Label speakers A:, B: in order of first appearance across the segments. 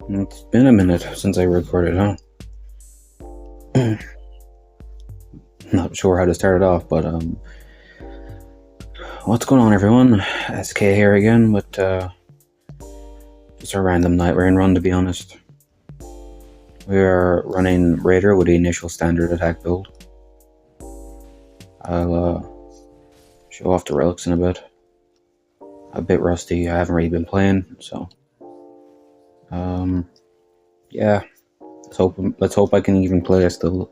A: It's been a minute since I recorded, huh? Not sure how to start it off, but what's going on, everyone? SK here again with just a random Nightreign run, to be honest. We are running Raider with the initial standard attack build. I'll show off the relics in a bit. A bit rusty. I haven't really been playing, so yeah. Let's hope I can even play it still.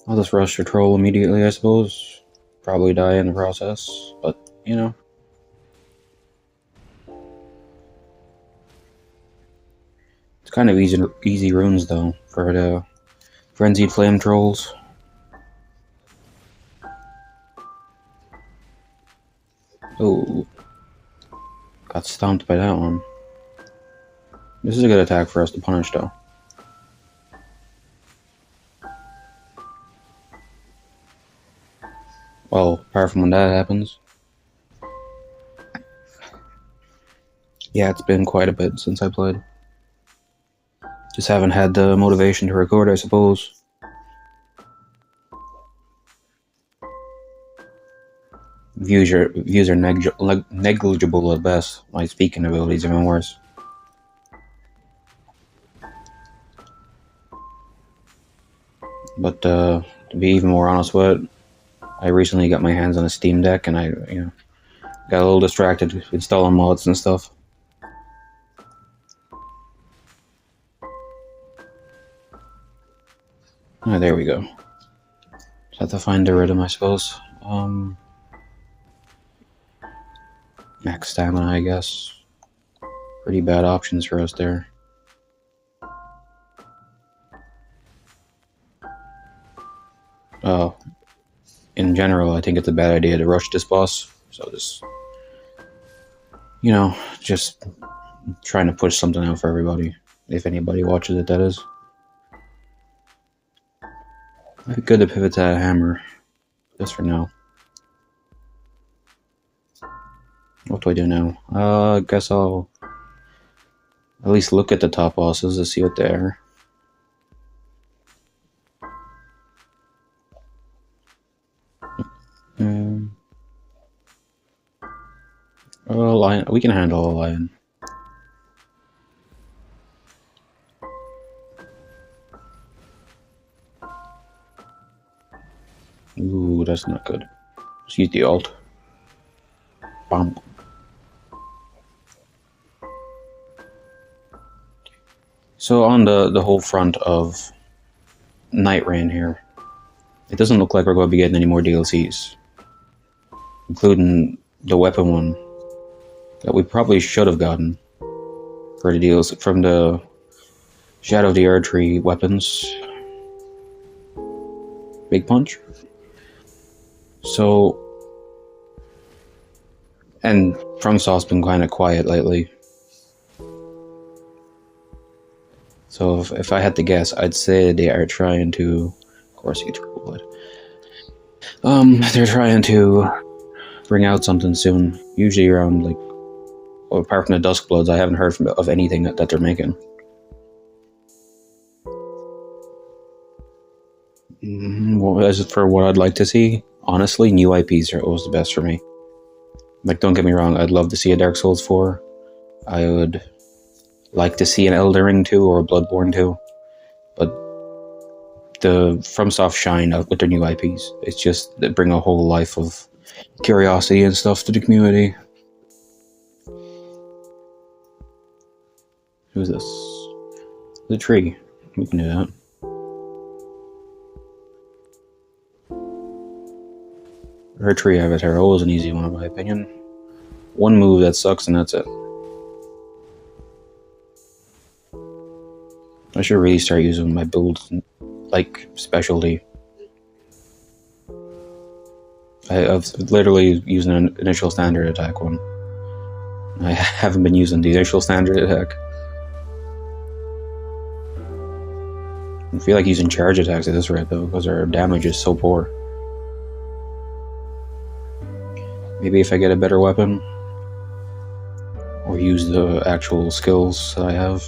A: I'll just rush the troll immediately, I suppose. Probably die in the process, but you know. It's kind of easy runes though for the frenzied flame trolls. Oh, got stomped by that one. This is a good attack for us to punish though. Well, apart from when that happens. Yeah, it's been quite a bit since I played. Just haven't had the motivation to record, I suppose. Views are negligible at best. My speaking abilities even worse. But to be even more honest with it, I recently got my hands on a Steam Deck, and I got a little distracted installing mods and stuff. Oh, there we go. Just have to find the rhythm, I suppose. Max stamina, I guess. Pretty bad options for us there. Oh, in general, I think it's a bad idea to rush this boss. So just trying to push something out for everybody. If anybody watches it, that is. Might be good to pivot to that hammer, just for now. What do I do now? I guess I'll at least look at the top bosses to see what they are. Lion. We can handle a lion. Ooh, that's not good. Let's use the ult. Bomb. So on the whole front of Nightreign here, it doesn't look like we're going to be getting any more DLCs, including the weapon one that we probably should have gotten for the DLC from the Shadow of the Erdtree weapons. Big Punch. So, and FromSoft's been kind of quiet lately. So if I had to guess, I'd say they are trying to, of course you get blood. They're trying to bring out something soon. Usually around well, apart from the Duskbloods, I haven't heard of anything that they're making. Well, as for what I'd like to see, honestly, new IPs are always the best for me. Like, don't get me wrong, I'd love to see a Dark Souls 4. I would like to see an Elden 2 or a Bloodborne 2. But the FromSoft shine out with their new IPs. It's just, they bring a whole life of curiosity and stuff to the community. Who's this? The tree. We can do that. Her tree avatar was an easy one in my opinion. One move that sucks and that's it. I should really start using my build specialty. I've literally used an initial standard attack one. I haven't been using the initial standard attack. I feel like using charge attacks at this rate though, because our damage is so poor. Maybe if I get a better weapon, or use the actual skills that I have.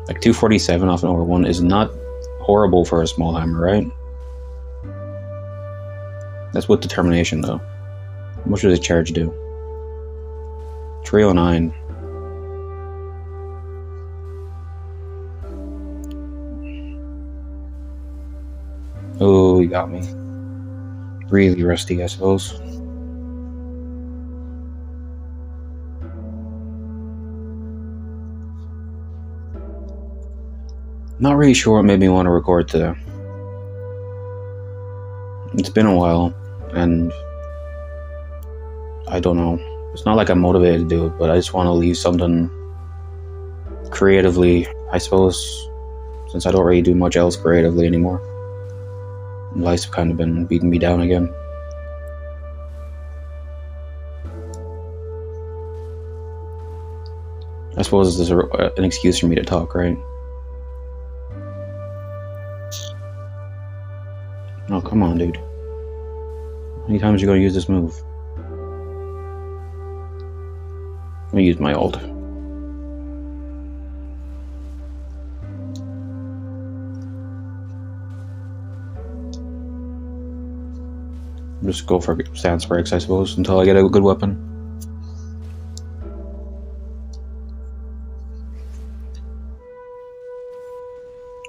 A: Like 247 off an over 1 is not horrible for a small hammer, right? That's with determination though. How much does a charge do? 309. Oh, you got me. Really rusty, I suppose. Not really sure what made me want to record today. It's been a while, and I don't know. It's not like I'm motivated to do it, but I just want to leave something creatively, I suppose, since I don't really do much else creatively anymore. Life's kind of been beating me down again. I suppose there's an excuse for me to talk, right? Oh, come on, dude. How many times are you going to use this move? I'm going to use my ult. Just go for stance breaks, I suppose, until I get a good weapon.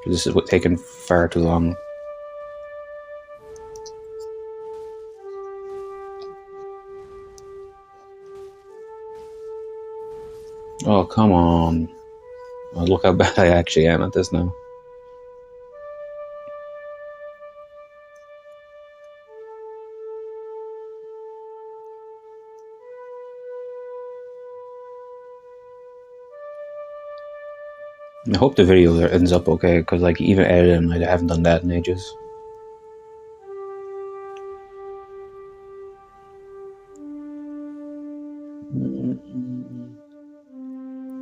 A: This is taking far too long. Oh, come on. Oh, look how bad I actually am at this now. I hope the video ends up okay, because like even editing, I haven't done that in ages.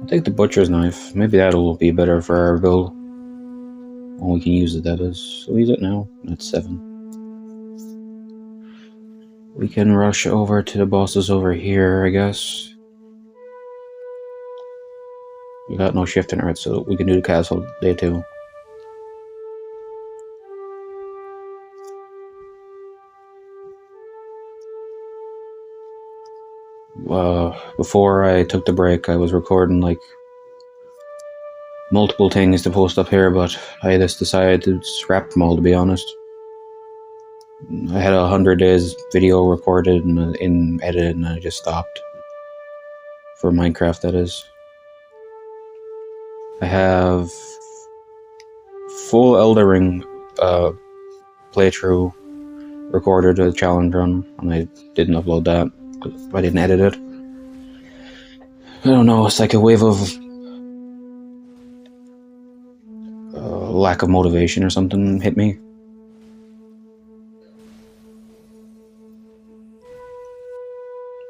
A: I'll take the butcher's knife. Maybe that'll be better for our build. When we can use it, that is. So use it now. That's 7. We can rush over to the bosses over here, I guess. We got no shift in it, so we can do the castle day 2. Before I took the break, I was recording like multiple things to post up here, but I just decided to scrap them all, to be honest. I had 100 days video recorded and in edited, and I just stopped. For Minecraft, that is. I have full Elden Ring playthrough recorded a challenge run, and I didn't upload that. I didn't edit it. I don't know, it's like a wave of lack of motivation or something hit me.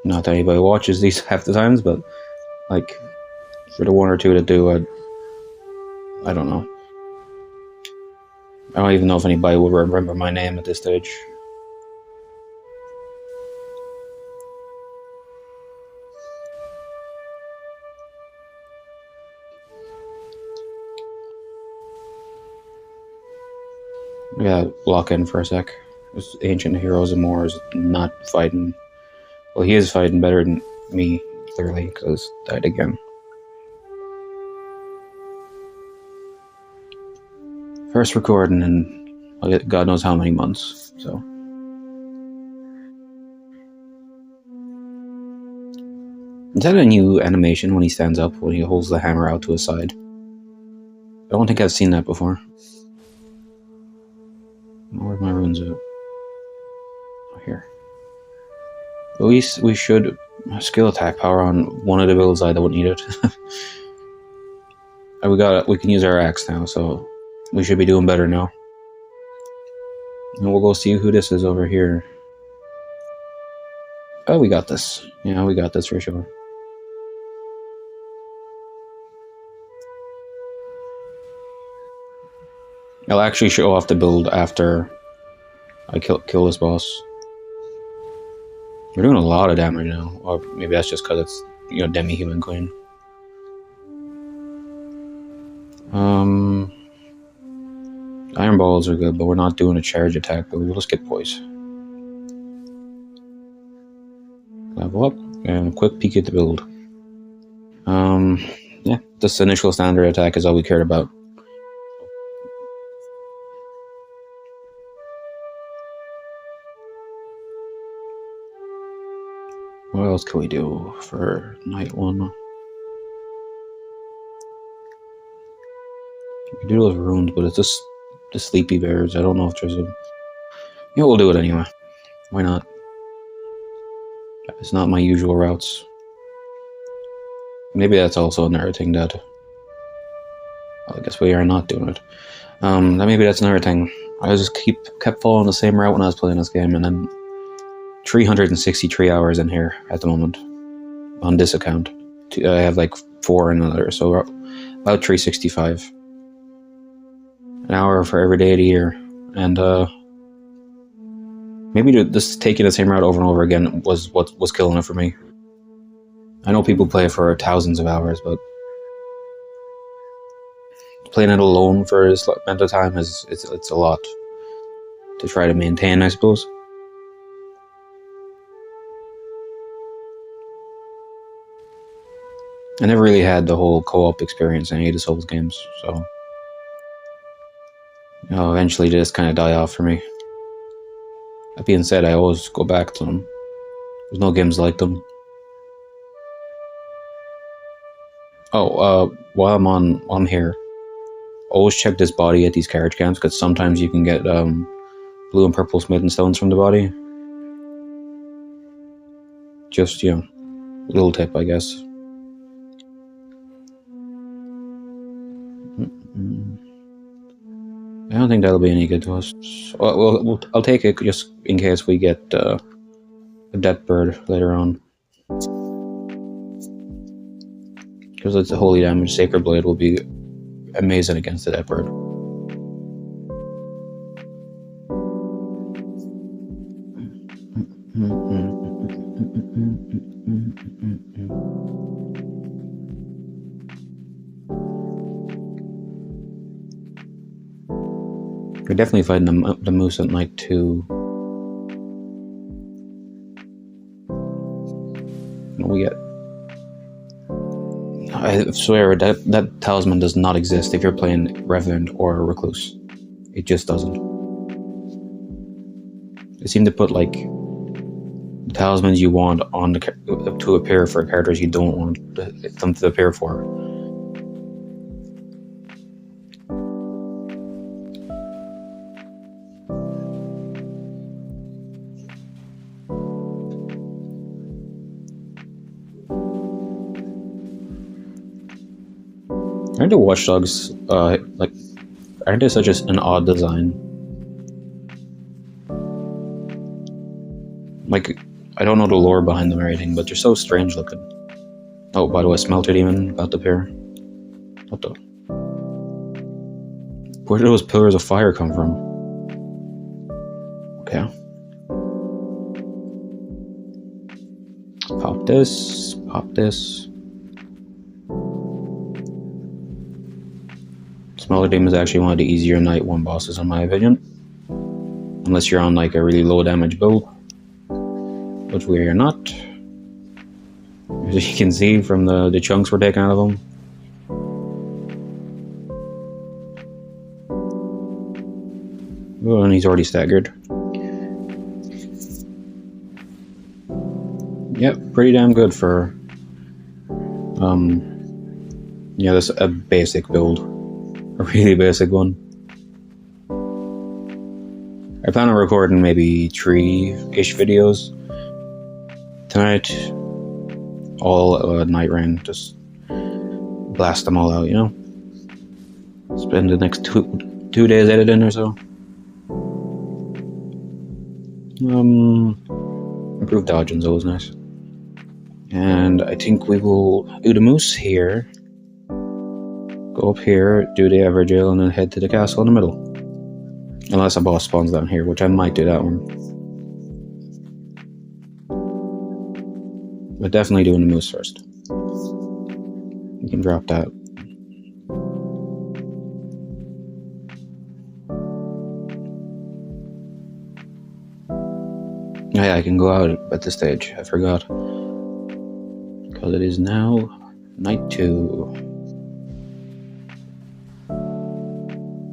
A: Not that anybody watches these half the times, but like for the 1 or 2 that do, I don't know. I don't even know if anybody would remember my name at this stage. I gotta lock in for a sec. This Ancient Heroes and More is not fighting. Well, he is fighting better than me, clearly, because died again. First recording in God knows how many months, so. Is that a new animation when he stands up, when he holds the hammer out to his side? I don't think I've seen that before. Where's my runes at? Oh, here. At least we should skill attack power on one of the builds I don't need it. We can use our axe now, so we should be doing better now. And we'll go see who this is over here. Oh, we got this. Yeah, we got this for sure. I'll actually show off the build after I kill this boss. We're doing a lot of damage now. Or maybe that's just because it's, demi-human queen. Iron balls are good, but we're not doing a charge attack, but we'll just get poise. Level up, and a quick peek at the build. Yeah, this initial standard attack is all we cared about. What else can we do for night one? We can do those runes, but it's just the sleepy bears. I don't know if there's a... Yeah, we'll do it anyway. Why not? It's not my usual routes. Maybe that's also another thing that... I guess we are not doing it. Maybe that's another thing. I just kept following the same route when I was playing this game, and then 363 hours in here at the moment on this account. I have like 4 in another, so about 365. An hour for every day of the year, and maybe just taking the same route over and over again was what was killing it for me. I know people play it for thousands of hours, but playing it alone for this amount of time it's a lot to try to maintain, I suppose. I never really had the whole co-op experience in any of the Souls games, so eventually they just kind of die off for me. That being said, I always go back to them. There's no games like them. Oh, while I'm here, always check this body at these carriage camps, because sometimes you can get blue and purple smithing stones from the body. Just, little tip, I guess. I don't think that'll be any good to us. Well, I'll take it just in case we get a death bird later on. Because it's a holy damage, Sacred Blade will be amazing against the death bird. We're definitely fighting the moose at night too. We get... I swear that talisman does not exist if you're playing Revenant or Recluse. It just doesn't. They seem to put like the talismans you want on to appear for characters you don't want them to appear for. Aren't the watchdogs aren't they such an odd design? Like, I don't know the lore behind them or anything, but they're so strange looking. Oh, by the way, Smelter Demon about to appear. What the? Where did those pillars of fire come from? Okay. Pop this. Pop this. Smelter Demon is actually one of the easier night 1 bosses in my opinion. Unless you're on like a really low damage build. Which we are not. As you can see from the chunks we're taking out of them. Oh, and he's already staggered. Yep, pretty damn good for this a basic build. A really basic one. I plan on recording maybe 3-ish videos tonight. All Nightreign, just blast them all out, Spend the next two days editing or so. Improved dodging's always nice. And I think we will do the moose here. Go up here, do the Everjail, and then head to the castle in the middle. Unless a boss spawns down here, which I might do that one. But definitely doing the moose first. You can drop that. Oh yeah, I can go out at this stage. I forgot. Because it is now night 2.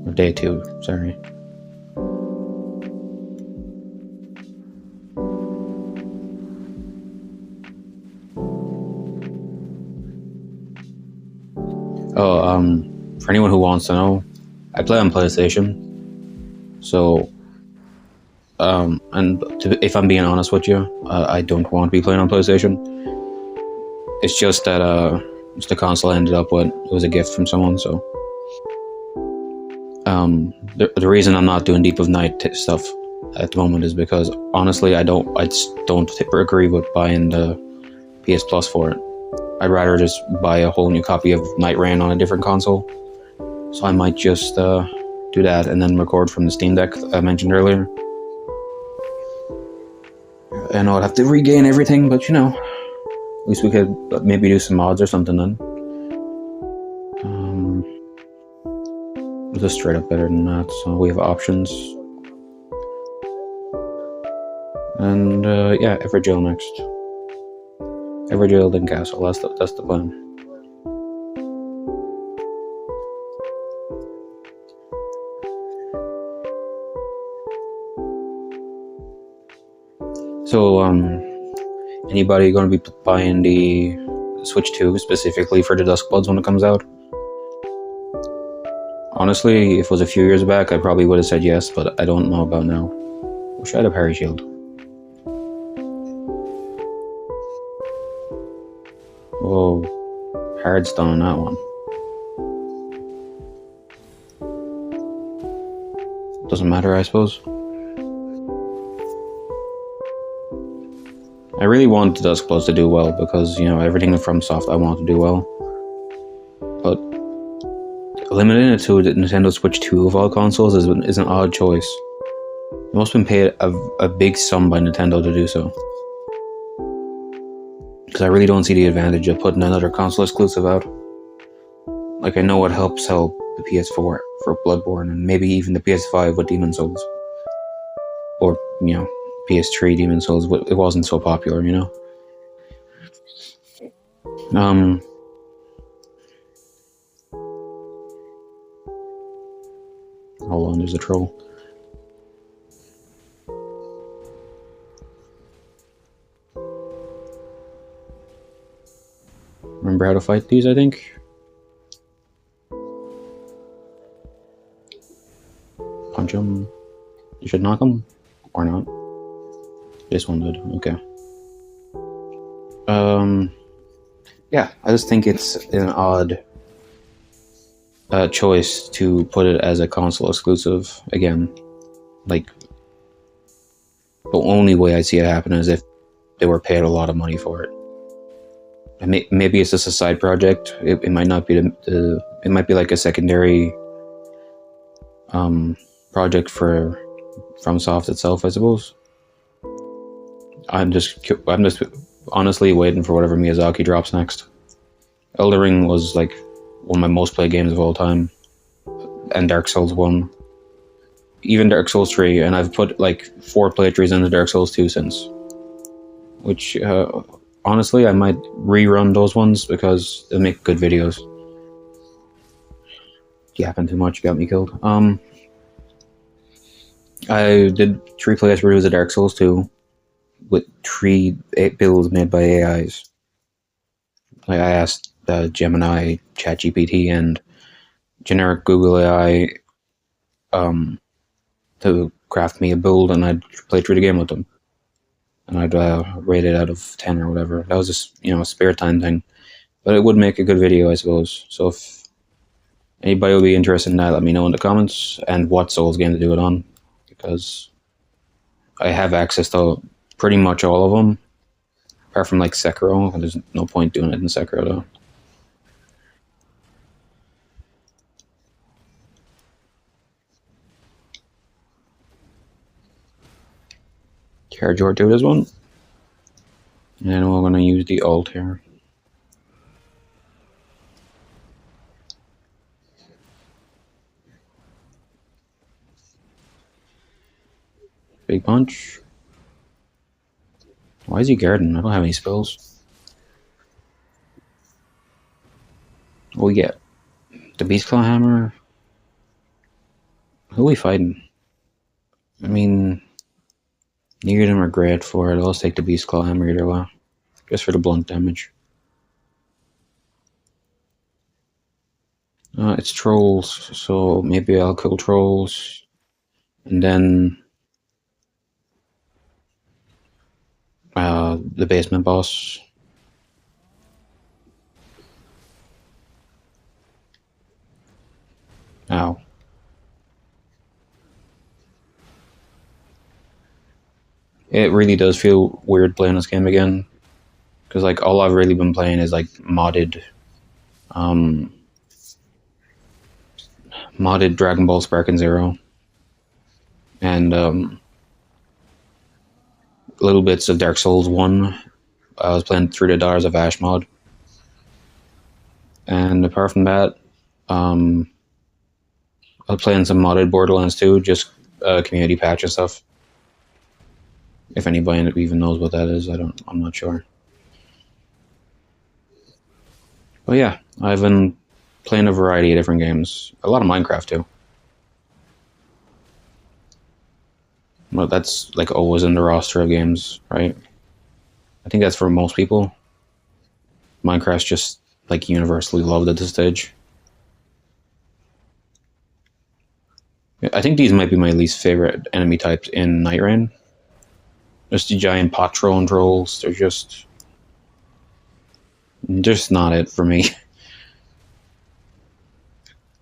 A: Or day 2, sorry. Oh, for anyone who wants to know, I play on PlayStation. So, if I'm being honest with you, I don't want to be playing on PlayStation. It's just that, the console I ended up with, it was a gift from someone, so. The reason I'm not doing Deep of Night stuff at the moment is because, honestly, I just don't agree with buying the PS Plus for it. I'd rather just buy a whole new copy of Nightreign on a different console. So I might just do that and then record from the Steam Deck I mentioned earlier. And I'd have to regain everything, but you know, at least we could maybe do some mods or something then. Just straight up better than that, so we have options. And yeah, Everjail next. Everjail, then Castle, that's the plan. So, anybody going to be buying the Switch 2 specifically for the Duskbloods when it comes out? Honestly, if it was a few years back, I probably would have said yes, but I don't know about now. Wish I had a parry shield. Whoa, hard stone on that one. Doesn't matter, I suppose. I really want the Duskbloods to do well because, you know, everything from Soft I want to do well. But limiting it to the Nintendo Switch 2 of all consoles is an odd choice. It must have been paid a big sum by Nintendo to do so. Because I really don't see the advantage of putting another console exclusive out. Like, I know it helps sell the PS4 for Bloodborne and maybe even the PS5 with Demon's Souls. Or, you know, PS3 Demon's Souls, it wasn't so popular, you know? Hold on, there's a troll. Remember how to fight these, I think? Punch them. You should knock them. Or not. This one did, okay. Yeah, I just think it's an odd choice to put it as a console exclusive again. Like, the only way I see it happen is if they were paid a lot of money for it. Maybe it's just a side project. It might not be it might be like a secondary project from Soft itself, I suppose. I'm just honestly waiting for whatever Miyazaki drops next. Elden Ring was like one of my most played games of all time, and Dark Souls 1, even Dark Souls 3, and I've put like 4 playthroughs into Dark Souls 2 since. Which honestly, I might rerun those ones because they make good videos. Yapping too much got me killed. I did 3 playthroughs of Dark Souls 2 with 3 builds made by AIs. Like, I asked Gemini, ChatGPT, and generic Google AI to craft me a build, and I'd play through the game with them. And I'd rate it out of 10 or whatever. That was just, you know, a spare time thing. But it would make a good video, I suppose. So if anybody would be interested in that, let me know in the comments, and what Souls game to do it on. Because I have access to pretty much all of them, apart from like Sekiro, and there's no point doing it in Sekiro though. Charge over to this one. And we're going to use the ult here. Big punch. Why is he guarding? I don't have any spells. What we get? The Beast Claw Hammer. Who are we fighting? I mean, neither of them are great for it. I'll take the Beast Claw Hammer either way. Just for the blunt damage. It's trolls, so maybe I'll kill trolls. And then the basement boss. Ow. It really does feel weird playing this game again. Because like all I've really been playing is like modded Dragon Ball Sparking Zero. And little bits of Dark Souls 1. I was playing through the Daughters of Ash mod. And apart from that, I was playing some modded Borderlands 2, just community patch and stuff. If anybody even knows what that is, I'm not sure. But yeah, I've been playing a variety of different games. A lot of Minecraft too. Well, that's like always in the roster of games, right? I think that's for most people. Minecraft's just like universally loved at this stage. I think these might be my least favorite enemy types in Nightreign. Just the giant pot throwing trolls. They're just not it for me.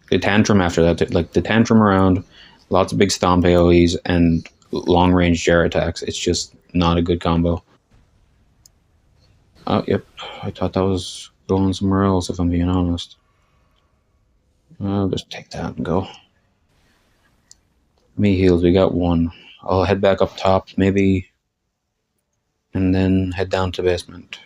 A: The tantrum after that, like the tantrum around, lots of big stomp AoEs and long range jar attacks. It's just not a good combo. Oh, yep. I thought that was going somewhere else, if I'm being honest. I'll just take that and go. Me heals, we got one. I'll head back up top, maybe, and then head down to basement.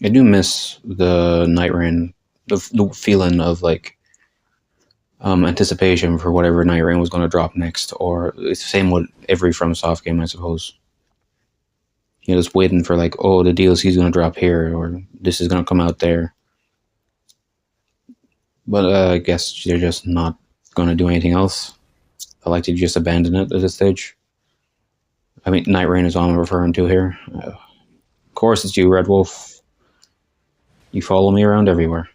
A: I do miss the Nightreign, the feeling of like anticipation for whatever Nightreign was going to drop next, or it's the same with every FromSoft game, I suppose. You're just waiting for like, oh, the DLC is going to drop here, or this is going to come out there. But I guess they're just not going to do anything else. I like to just abandon it at this stage. I mean, Nightreign is all I'm referring to here. Of course, it's you, Red Wolf. You follow me around everywhere.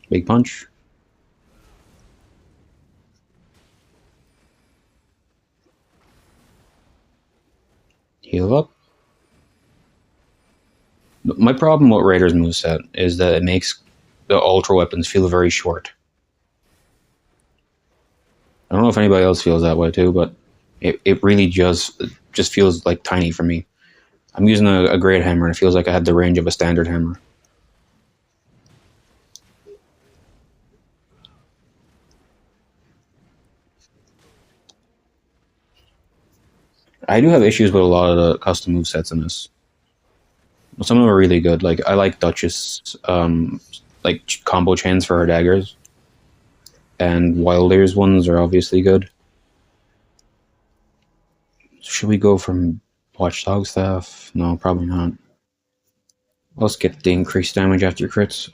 A: Big punch. Heal up. My problem with Raider's moveset is that it makes the ultra weapons feel very short. I don't know if anybody else feels that way too, but it really just feels like tiny for me. I'm using a great hammer and it feels like I had the range of a standard hammer. I do have issues with a lot of the custom movesets in this. Some of them are really good. Like I like Duchess, like combo chains for her daggers, and Wilder's ones are obviously good. Should we go from Watchdog staff? No, probably not. Let's get the increased damage after crits.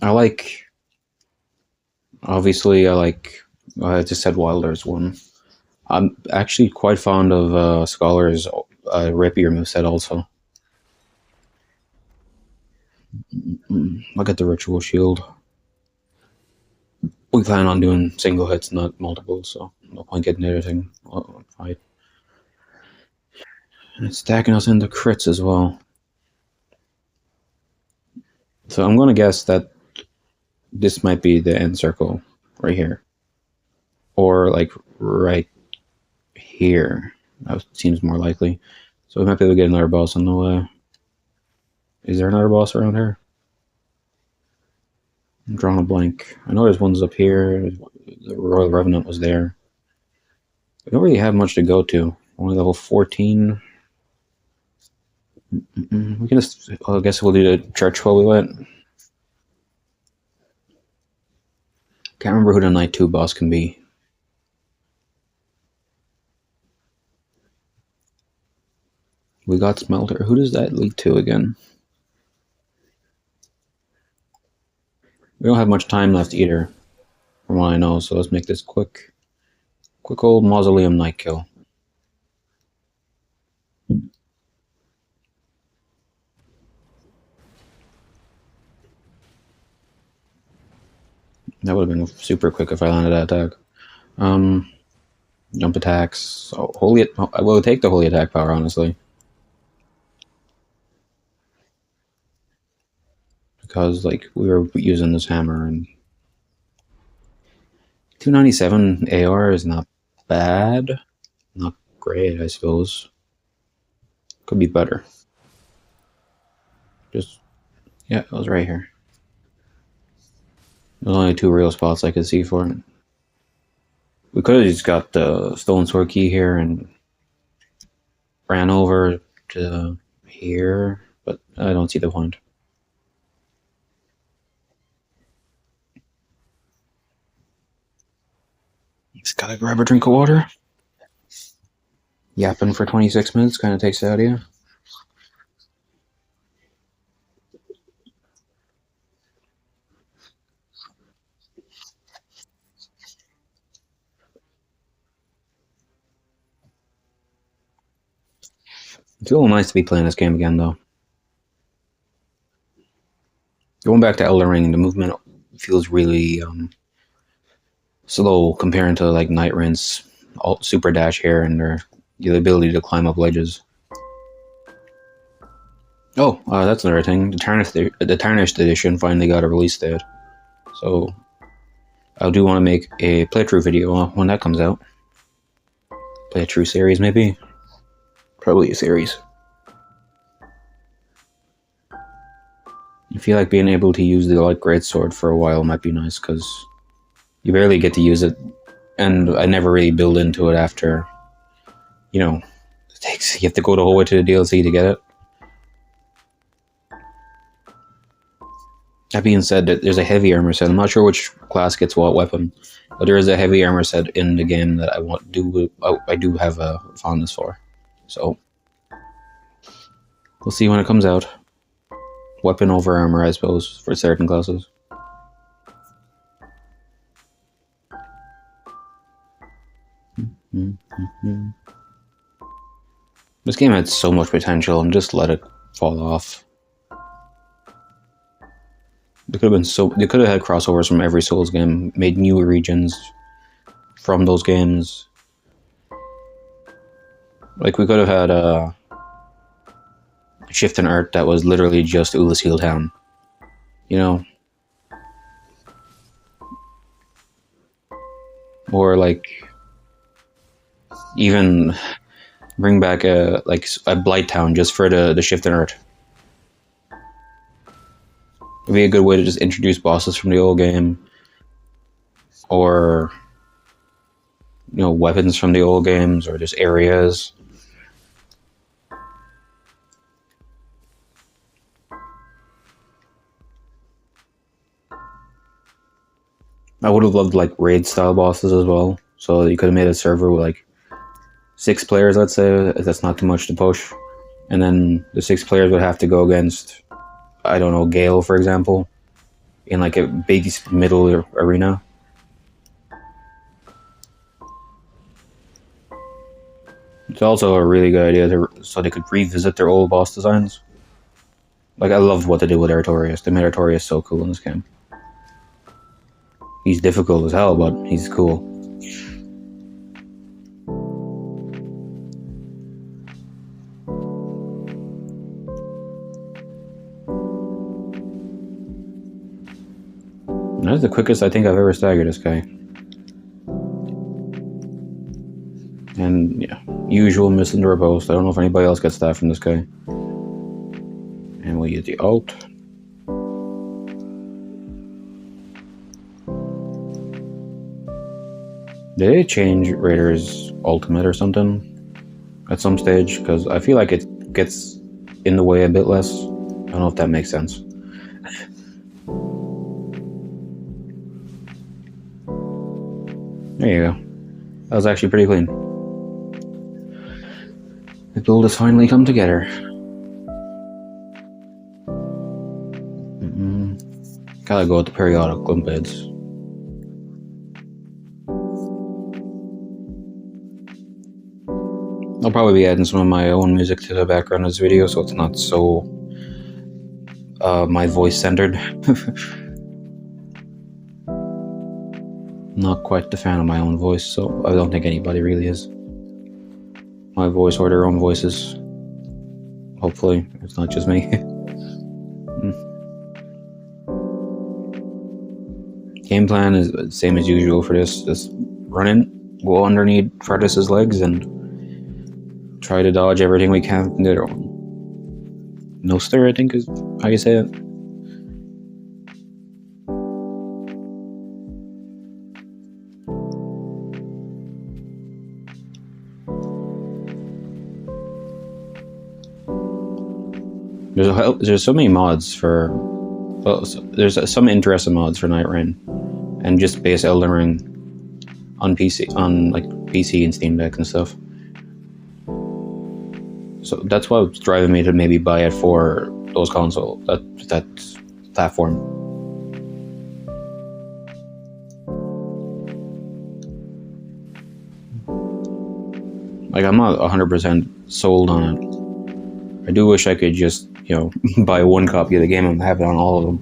A: I like. Obviously, I just said Wilder's one. I'm actually quite fond of Scholar's rapier moveset also. Look at the ritual shield. We plan on doing single hits, not multiple, so no point getting everything fight. And it's stacking us into crits as well. So I'm gonna guess that this might be the end circle right here. or like right here. That seems more likely. So we might be able to get another boss on the way. Is there another boss around here? I'm drawing a blank. I know there's ones up here. The Royal Revenant was there. We don't really have much to go to. Only level 14. We can just. Well, I guess we'll do the church while we went. Can't remember who the Night 2 boss can be. We got Smelter. Who does that lead to again? We don't have much time left either, from what I know, so let's make this quick. Quick old Mausoleum Night kill. That would have been super quick if I landed that attack. Jump attacks. Oh, holy. I will take the holy attack power, honestly. Because, like, we were using this hammer and 297 AR is not bad. Not great, I suppose. Could be better. Just, yeah, it was right here. There's only 2 real spots I could see for it. We could have just got the Stolen Sword key here and ran over to here, but I don't see the point. Just gotta grab a drink of water. Yapping for 26 minutes kind of takes it out of you. It's a little nice to be playing this game again, though. Going back to Elden Ring, the movement feels really slow comparing to like Nightreign's super dash here and the ability to climb up ledges. Oh, that's another thing. The Tarnished edition finally got a release date, so I do want to make a playthrough video when that comes out. Playthrough series, maybe. Probably a series. I feel like being able to use the light greatsword for a while might be nice, because you barely get to use it, and I never really build into it after, you know, you have to go the whole way to the DLC to get it. That being said, there's a heavy armor set. I'm not sure which class gets what weapon, but there is a heavy armor set in the game that I do have a fondness for. So we'll see when it comes out. Weapon over armor, I suppose, for certain classes. This game had so much potential and just let it fall off. They could have had crossovers from every Souls game, made new regions from those games. Like, we could have had a Shift in Earth that was literally just Ulyshiel Town. You know? Or, like, even bring back a Blight Town just for the Shift in Earth. It'd be a good way to just introduce bosses from the old game. Or, you know, weapons from the old games, or just areas. I would have loved, like, raid-style bosses as well. So you could have made a server with, like, 6 players, let's say, if that's not too much to push. And then the 6 players would have to go against, I don't know, Gale, for example, in, like, a big middle arena. It's also a really good idea so they could revisit their old boss designs. Like, I loved what they did with Artorias. They made Artorias so cool in this game. He's difficult as hell, but he's cool. That's the quickest I think I've ever staggered this guy. And yeah, usual missing the riposte. I don't know if anybody else gets that from this guy. And we'll use the alt. Did they change Raider's ultimate or something at some stage? Because I feel like it gets in the way a bit less. I don't know if that makes sense. There you go. That was actually pretty clean. The build has finally come together. Gotta go with the periodic limpets. I'll probably be adding some of my own music to the background of this video, so it's not so my voice centered. Not quite the fan of my own voice, so I don't think anybody really is. My voice or their own voices. Hopefully, it's not just me. Game plan is the same as usual for this. Just run in, go underneath Fredis's legs, and try to dodge everything we can from there. No stir, I think is how you say it. There's so many mods for. Well, there's some interesting mods for Nightreign, and just base Elden Ring on PC, on like PC and Steam Deck and stuff. So that's what's driving me to maybe buy it for those console that platform. Like I'm not 100% sold on it. I do wish I could just buy one copy of the game and have it on all of them.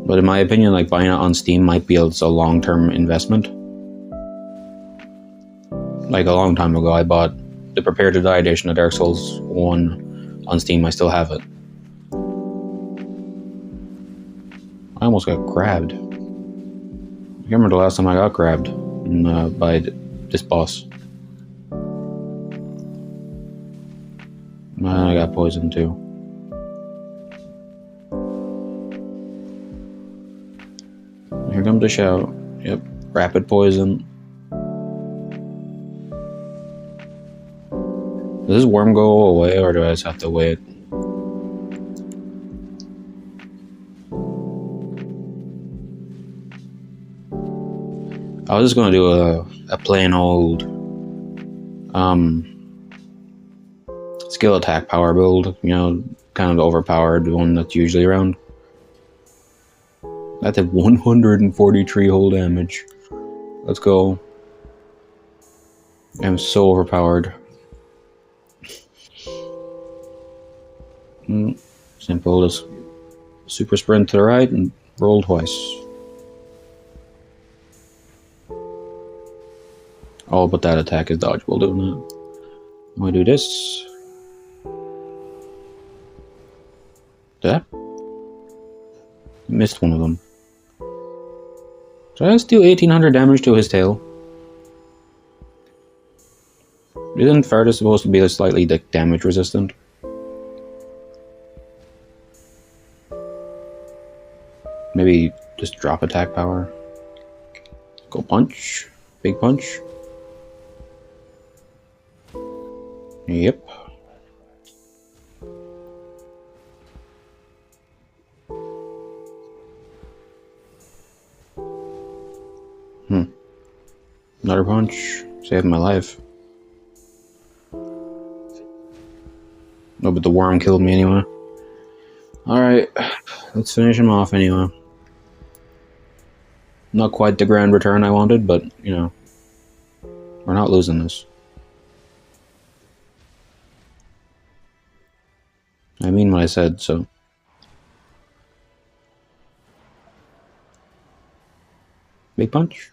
A: But in my opinion, like buying it on Steam might be a long-term investment. Like a long time ago, I bought the Prepare to Die edition of Dark Souls 1 on Steam. I still have it. I almost got grabbed. I can't remember the last time I got grabbed by this boss. And I got poisoned too. Here comes the shout. Yep, rapid poison. Does this worm go away, or do I just have to wait? I was just gonna do a plain old skill attack power build, kind of the overpowered one that's usually around. That did 143 whole damage. Let's go. I'm so overpowered. Simple, just super sprint to the right and roll twice. Oh, but that attack is dodgeable, doing that. I'm gonna do this. That? Missed one of them. So I just do 1800 damage to his tail. Isn't Fardis supposed to be slightly damage resistant? Maybe just drop attack power. Go punch. Big punch. Yep. Another punch. Saved my life. No, but the worm killed me anyway. Alright, let's finish him off anyway. Not quite the grand return I wanted, but, we're not losing this. I mean what I said, so. Big punch.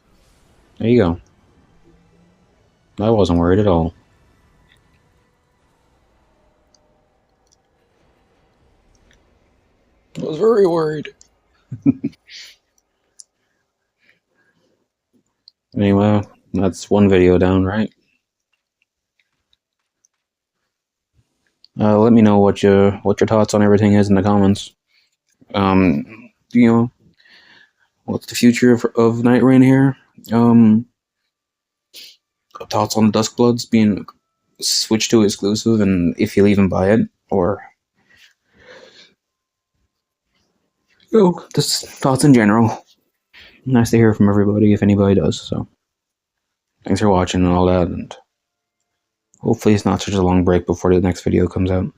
A: There you go. I wasn't worried at all. I was very worried. Anyway, that's one video down, right? Let me know what your thoughts on everything is in the comments. You know, what's the future of Nightreign here? Thoughts on Duskbloods being switched to exclusive, and if you'll even buy it, or just thoughts in general. Nice to hear from everybody if anybody does. So, thanks for watching and all that, and hopefully it's not such a long break before the next video comes out.